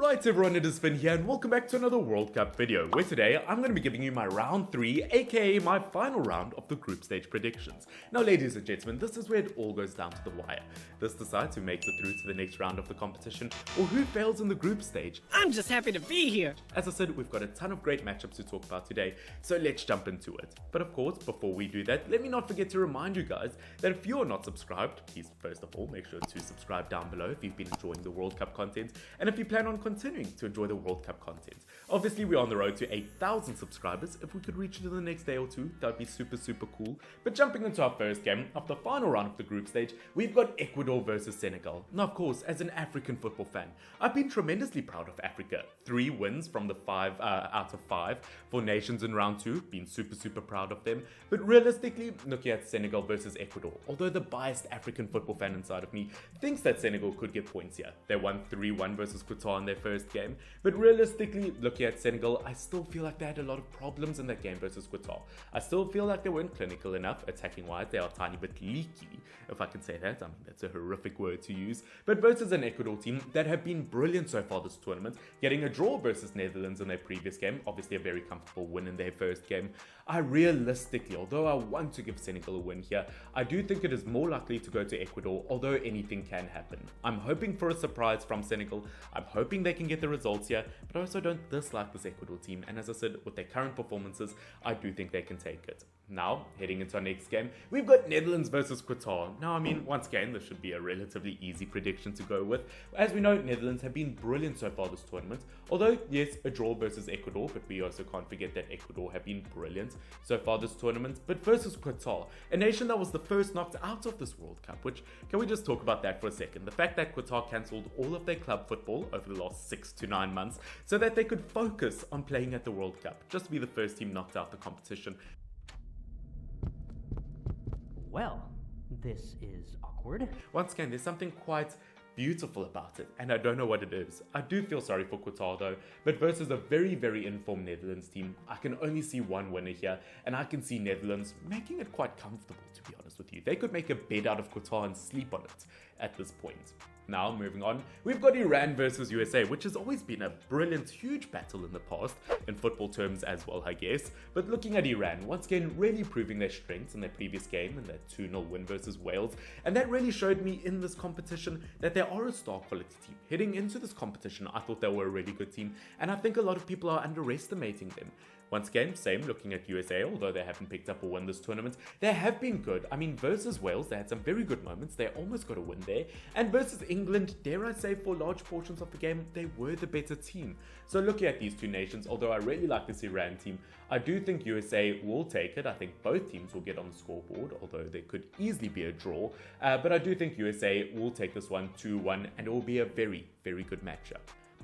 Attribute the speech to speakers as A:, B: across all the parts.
A: Right everyone, it is Finn here and welcome back to another World Cup video, where today I'm going to be giving you my round 3, aka my final round of the group stage predictions. Now ladies and gentlemen, this is where it all goes down to the wire. This decides who makes it through to the next round of the competition, or who fails in the group stage.
B: I'm just happy to be here!
A: As I said, we've got a ton of great matchups to talk about today, so let's jump into it. But of course, before we do that, let me not forget to remind you guys that if you're not subscribed, please first of all make sure to subscribe down below if you've been enjoying the World Cup content, and if you plan on continuing to enjoy the World Cup content. Obviously, we're on the road to 8,000 subscribers. If we could reach it in the next day or two, that would be super cool. But jumping into our first game of the final round of the group stage, we've got Ecuador versus Senegal. Now, of course, as an African football fan, I've been tremendously proud of Africa. 3 wins from the 5 out of 5 for nations in round 2. Been super proud of them. But realistically, looking at Senegal versus Ecuador, although the biased African football fan inside of me thinks that Senegal could get points here. They won 3-1 versus Qatar in their first game. But realistically, looking at Senegal, I still feel like they had a lot of problems in that game versus Qatar. I still feel like they weren't clinical enough attacking wise. They are a tiny bit leaky, if I can say that. I mean, that's a horrific word to use. But versus an Ecuador team that have been brilliant so far this tournament, getting a draw versus Netherlands in their previous game, obviously a very comfortable win in their first game. I realistically, although I want to give Senegal a win here, I do think it is more likely to go to Ecuador, although anything can happen. I'm hoping for a surprise from Senegal. I'm hoping they can get the results here, but I also don't dislike this Ecuador team, and as I said, with their current performances, I do think they can take it. Now, heading into our next game, we've got Netherlands versus Qatar. Now, I mean, once again, this should be a relatively easy prediction to go with. As we know, Netherlands have been brilliant so far this tournament. Although, yes, a draw versus Ecuador, but we also can't forget that Ecuador have been brilliant so far this tournament. But versus Qatar, a nation that was the first knocked out of this World Cup, which, can we just talk about that for a second? The fact that Qatar cancelled all of their club football over the last 6 to 9 months so that they could focus on playing at the World Cup, just to be the first team knocked out the competition.
B: Well, this is awkward.
A: Once again, there's something quite beautiful about it, and I don't know what it is. I do feel sorry for Qatar though, but versus a very informed Netherlands team, I can only see one winner here, and I can see Netherlands making it quite comfortable, to be honest with you. They could make a bed out of Qatar and sleep on it at this point. Now, moving on, we've got Iran versus USA, which has always been a brilliant, huge battle in the past, in football terms as well, I guess. But looking at Iran, once again, really proving their strengths in their previous game, in that 2-0 win versus Wales. And that really showed me in this competition that they are a star quality team. Heading into this competition, I thought they were a really good team, and I think a lot of people are underestimating them. Once again, same looking at USA, although they haven't picked up a win this tournament. They have been good. I mean, versus Wales, they had some very good moments. They almost got a win there. And versus England, dare I say, for large portions of the game, they were the better team. So looking at these two nations, although I really like this Iran team, I do think USA will take it. I think both teams will get on the scoreboard, although there could easily be a draw. But I do think USA will take this one 2-1, and it will be a very good matchup.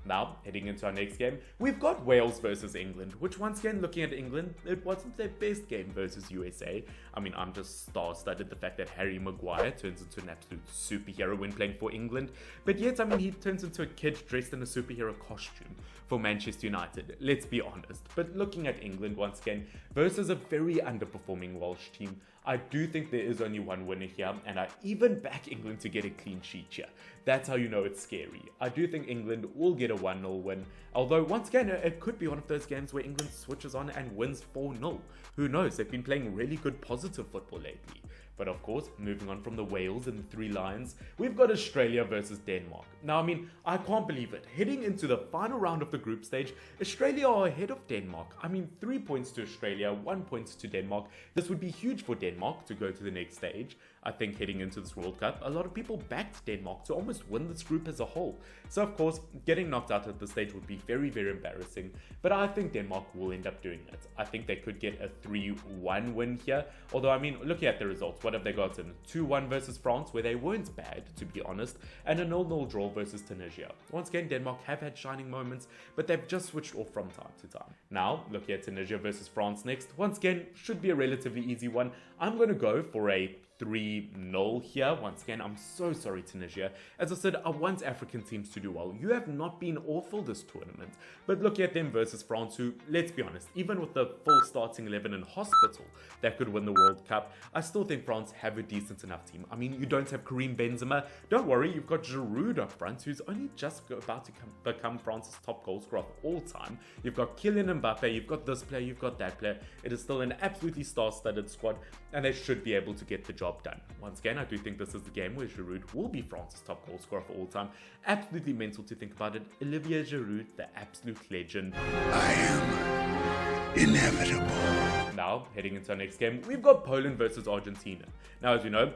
A: Now, heading into our next game, we've got Wales versus England, which once again, looking at England, it wasn't their best game versus USA. I mean, I'm just star-studded the fact that Harry Maguire turns into an absolute superhero when playing for England. But yet, I mean, he turns into a kid dressed in a superhero costume for Manchester United, let's be honest. But looking at England once again, versus a very underperforming Welsh team, I do think there is only one winner here, and I even back England to get a clean sheet here. That's how you know it's scary. I do think England will get a 1-0 win, although once again, it could be one of those games where England switches on and wins 4-0. Who knows, they've been playing really good positive football lately. But of course, moving on from the Wales and the 3 Lions, we've got Australia versus Denmark. Now, I mean, I can't believe it. Heading into the final round of the group stage, Australia are ahead of Denmark. I mean, 3 points to Australia, 1 point to Denmark. This would be huge for Denmark to go to the next stage. I think heading into this World Cup, a lot of people backed Denmark to almost win this group as a whole. So of course, getting knocked out at this stage would be very embarrassing, but I think Denmark will end up doing it. I think they could get a 3-1 win here, although I mean, looking at the results, what have they gotten? 2-1 versus France, where they weren't bad, to be honest, and a 0-0 draw versus Tunisia. Once again, Denmark have had shining moments, but they've just switched off from time to time. Now, looking at Tunisia versus France next, once again, should be a relatively easy one. I'm going to go for a 3-0 here. Once again, I'm so sorry, Tunisia. As I said, I want African teams to do well. You have not been awful this tournament. But look at them versus France, who, let's be honest, even with the full starting 11 in hospital that could win the World Cup, I still think France have a decent enough team. I mean, you don't have Karim Benzema. Don't worry, you've got Giroud up front, who's only just about to become France's top goal scorer of all time. You've got Kylian Mbappe, you've got this player, you've got that player. It is still an absolutely star-studded squad, and they should be able to get the job done. Once again, I do think this is the game where Giroud will be France's top goal scorer for all time. Absolutely mental to think about it. Olivier Giroud, the absolute legend.
C: I am inevitable.
A: Now, heading into our next game, we've got Poland versus Argentina. Now, as you know,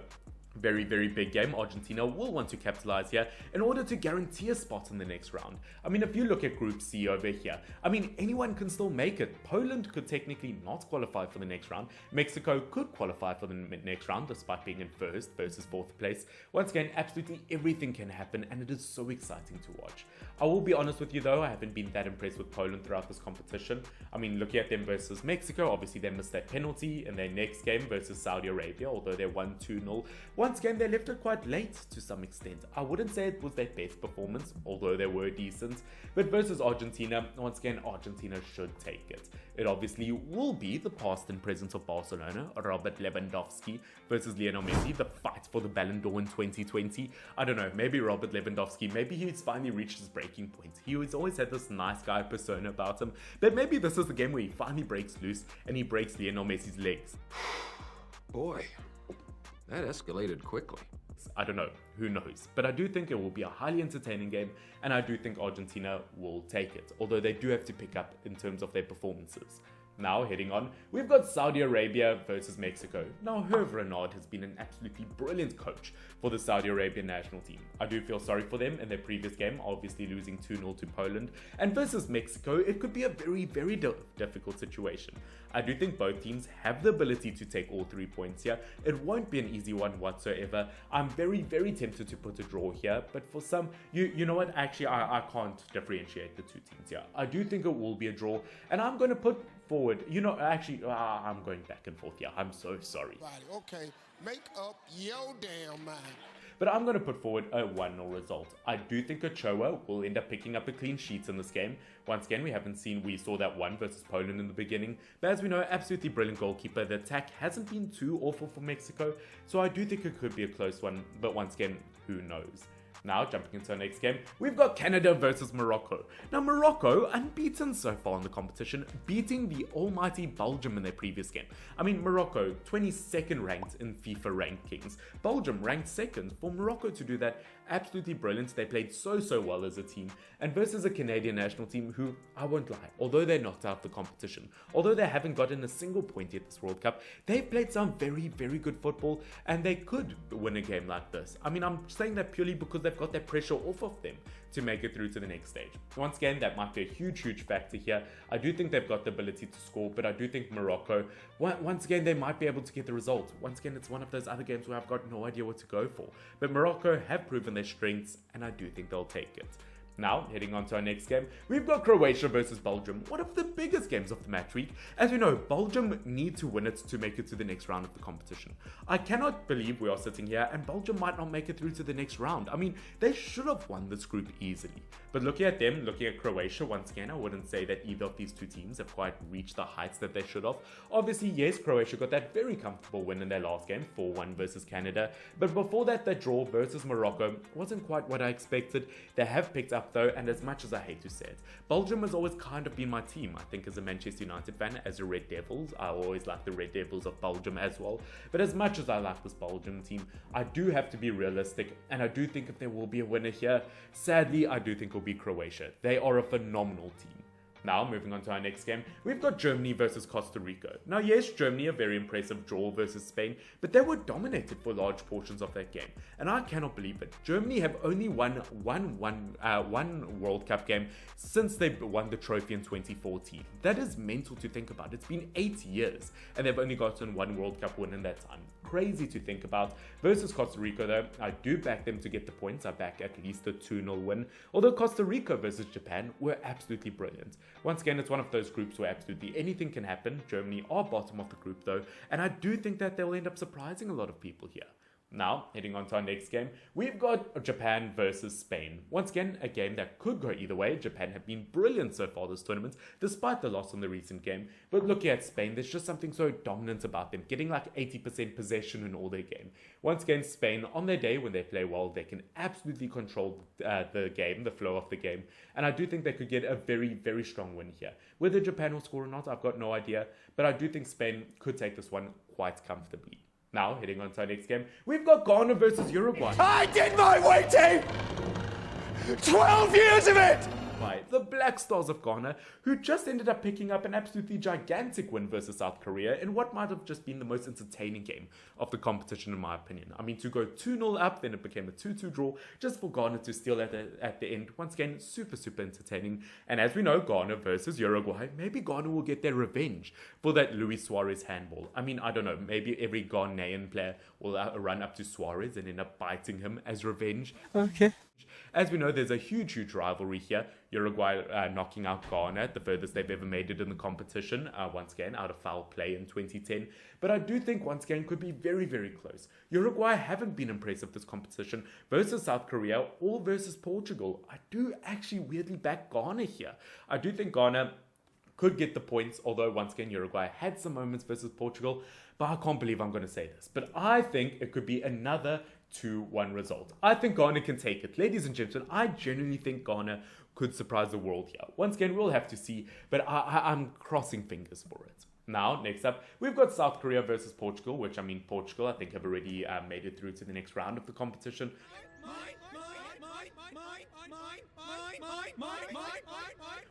A: very, very big game. Argentina will want to capitalize here in order to guarantee a spot in the next round. I mean, if you look at Group C over here, I mean, anyone can still make it. Poland could technically not qualify for the next round. Mexico could qualify for the next round despite being in first versus fourth place. Once again, absolutely everything can happen, and it is so exciting to watch. I will be honest with you though, I haven't been that impressed with Poland throughout this competition. I mean, looking at them versus Mexico, obviously they missed that penalty in their next game versus Saudi Arabia, although they won 2-0. Once again, they left it quite late to some extent. I wouldn't say it was their best performance, although they were decent. But versus Argentina, once again, Argentina should take it. It obviously will be the past and present of Barcelona, Robert Lewandowski versus Lionel Messi, the fight for the Ballon d'Or in 2020. I don't know, maybe Robert Lewandowski, maybe he's finally reached his breaking point. He has always had this nice guy persona about him, but maybe this is the game where he finally breaks loose and he breaks Lionel Messi's legs.
D: Boy, that escalated quickly.
A: I don't know, who knows, but I do think it will be a highly entertaining game, and I do think Argentina will take it, although they do have to pick up in terms of their performances. Now, heading on, we've got Saudi Arabia versus Mexico. Now, Hervé Renard has been an absolutely brilliant coach for the Saudi Arabian national team. I do feel sorry for them in their previous game, obviously losing 2-0 to Poland. And versus Mexico, it could be a very, very difficult situation. I do think both teams have the ability to take all 3 points here. It won't be an easy one whatsoever. I'm very, very tempted to put a draw here, but for some, you know what, actually, I can't differentiate the two teams here. I do think it will be a draw, and I'm going to put forward, I'm going back and forth here. I'm so sorry.
C: Okay, make up your damn mind.
A: But I'm going to put forward a 1-0 result. I do think Ochoa will end up picking up a clean sheet in this game. Once again, we saw that one versus Poland in the beginning. But as we know, absolutely brilliant goalkeeper. The attack hasn't been too awful for Mexico. So I do think it could be a close one. But once again, who knows? Now, jumping into our next game, we've got Canada versus Morocco. Now, Morocco, unbeaten so far in the competition, beating the almighty Belgium in their previous game. I mean, Morocco, 22nd ranked in FIFA rankings. Belgium ranked 2nd. For Morocco to do that, absolutely brilliant. They played so well as a team. And versus a Canadian national team who, I won't lie, although they're knocked out the competition, although they haven't gotten a single point yet this World Cup, they've played some very, very good football, and they could win a game like this. I mean, I'm saying that purely because they've got that pressure off of them to make it through to the next stage. Once again, that might be a huge factor here. I do think they've got the ability to score, but I do think Morocco, once again, they might be able to get the result. Once again, it's one of those other games where I've got no idea what to go for. But Morocco have proven their strengths, and I do think they'll take it. Now, heading on to our next game, we've got Croatia versus Belgium, one of the biggest games of the match week. As you know, Belgium need to win it to make it to the next round of the competition. I cannot believe we are sitting here and Belgium might not make it through to the next round. I mean, they should have won this group easily. But looking at them, looking at Croatia, once again, I wouldn't say that either of these two teams have quite reached the heights that they should have. Obviously, yes, Croatia got that very comfortable win in their last game, 4-1 versus Canada. But before that, the draw versus Morocco wasn't quite what I expected. They have picked up though, and as much as I hate to say it, Belgium has always kind of been my team. I think as a Manchester United fan, as a Red Devils, I always like the Red Devils of Belgium as well. But as much as I like this Belgium team, I do have to be realistic, and I do think if there will be a winner here, sadly, I do think it will be Croatia. They are a phenomenal team. Now, moving on to our next game, we've got Germany versus Costa Rica. Now, yes, Germany, a very impressive draw versus Spain, but they were dominated for large portions of that game. And I cannot believe it. Germany have only won one World Cup game since they won the trophy in 2014. That is mental to think about. It's been 8 years, and they've only gotten one World Cup win in that time. Crazy to think about. Versus Costa Rica, though, I do back them to get the points. I back at least a 2-0 win. Although Costa Rica versus Japan were absolutely brilliant. Once again, it's one of those groups where absolutely anything can happen. Germany are bottom of the group though, and I do think that they'll end up surprising a lot of people here. Now, heading on to our next game, we've got Japan versus Spain. Once again, a game that could go either way. Japan have been brilliant so far this tournament, despite the loss in the recent game. But looking at Spain, there's just something so dominant about them, getting like 80% possession in all their game. Once again, Spain, on their day when they play well, they can absolutely control the game, the flow of the game. And I do think they could get a very, very strong win here. Whether Japan will score or not, I've got no idea. But I do think Spain could take this one quite comfortably. Now, heading on to our next game, we've got Ghana versus Uruguay.
C: I did my waiting! 12 years of it!
A: By the Black Stars of Ghana, who just ended up picking up an absolutely gigantic win versus South Korea in what might have just been the most entertaining game of the competition in my opinion. I mean, to go 2-0 up, then it became a 2-2 draw, just for Ghana to steal at the end. Once again, super, super entertaining. And as we know, Ghana versus Uruguay, maybe Ghana will get their revenge for that Luis Suarez handball. I mean, I don't know, maybe every Ghanaian player will run up to Suarez and end up biting him as revenge.
B: Okay.
A: As we know, there's a huge, huge rivalry here. Uruguay knocking out Ghana, the furthest they've ever made it in the competition, once again, out of foul play in 2010. But I do think, once again, could be very, very close. Uruguay haven't been impressive this competition versus South Korea or versus Portugal. I do actually weirdly back Ghana here. I do think Ghana could get the points, although once again Uruguay had some moments versus Portugal, but I can't believe I'm going to say this. But I think it could be another 2-1 result. I think Ghana can take it. Ladies and gentlemen, I genuinely think Ghana could surprise the world here. Once again, we'll have to see, but I'm crossing fingers for it. Now, next up, we've got South Korea versus Portugal, which I mean, Portugal, I think, have already made it through to the next round of the competition.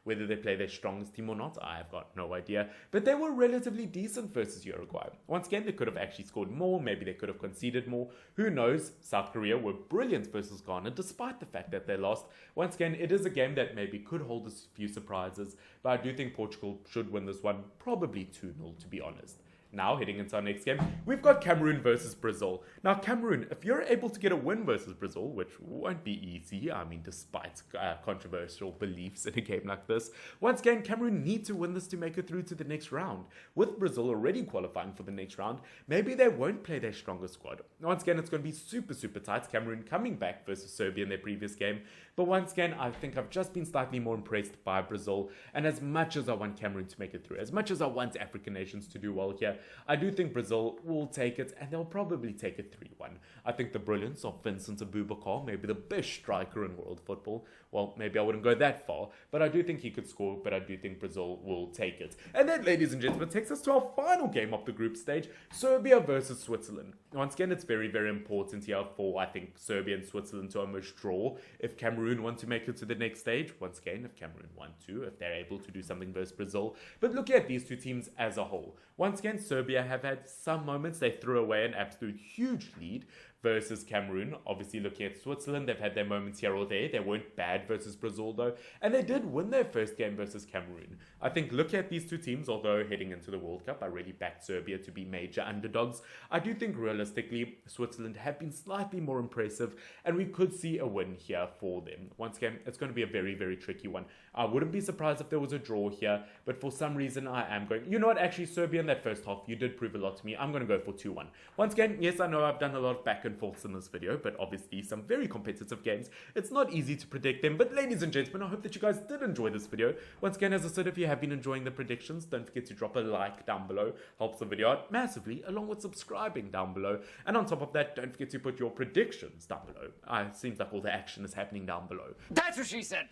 A: Whether they play their strongest team or not, I have got no idea. But they were relatively decent versus Uruguay. Once again, they could have actually scored more. Maybe they could have conceded more. Who knows? South Korea were brilliant versus Ghana, despite the fact that they lost. Once again, it is a game that maybe could hold a few surprises. But I do think Portugal should win this one, probably 2-0 to be honest. Now, heading into our next game, we've got Cameroon versus Brazil. Now, Cameroon, if you're able to get a win versus Brazil, which won't be easy, I mean, despite controversial beliefs in a game like this, once again, Cameroon need to win this to make it through to the next round. With Brazil already qualifying for the next round, maybe they won't play their strongest squad. Once again, it's going to be super, super tight. Cameroon coming back versus Serbia in their previous game. But once again, I think I've just been slightly more impressed by Brazil. And as much as I want Cameroon to make it through, as much as I want African nations to do well here, I do think Brazil will take it, and they'll probably take it 3-1. I think the brilliance of Vincent Abubakar, maybe the best striker in world football, well, maybe I wouldn't go that far, but I do think he could score, but I do think Brazil will take it. And then, ladies and gentlemen, takes us to our final game of the group stage, Serbia versus Switzerland. Once again, it's very, very important here for, I think, Serbia and Switzerland to almost draw if Cameroon want to make it to the next stage. Once again, if Cameroon want to, if they're able to do something versus Brazil. But looking at these two teams as a whole, once again, Serbia have had some moments. They threw away an absolute huge lead versus Cameroon. Obviously, looking at Switzerland, they've had their moments here or there. They weren't bad versus Brazil, though. And they did win their first game versus Cameroon. I think looking at these two teams, although heading into the World Cup, I really backed Serbia to be major underdogs. I do think realistically, Switzerland have been slightly more impressive, and we could see a win here for them. Once again, it's going to be a very, very tricky one. I wouldn't be surprised if there was a draw here, but for some reason, I am going... You know what? Actually, Serbia in that first half, you did prove a lot to me. I'm going to go for 2-1. Once again, yes, I know I've done a lot of back and forths in this video, but obviously some very competitive games. It's not easy to predict them, but ladies and gentlemen, I hope that you guys did enjoy this video. Once again, as I said, if you have been enjoying the predictions, don't forget to drop a like down below. Helps the video out massively, along with subscribing down below. And on top of that, don't forget to put your predictions down below. It seems like all the action is happening down below.
B: That's what she said.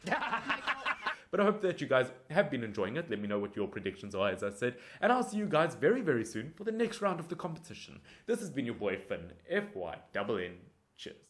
A: But I hope that you guys have been enjoying it. Let me know what your predictions are, as I said. And I'll see you guys very, very soon for the next round of the competition. This has been your boy Finn, FYNN. Cheers.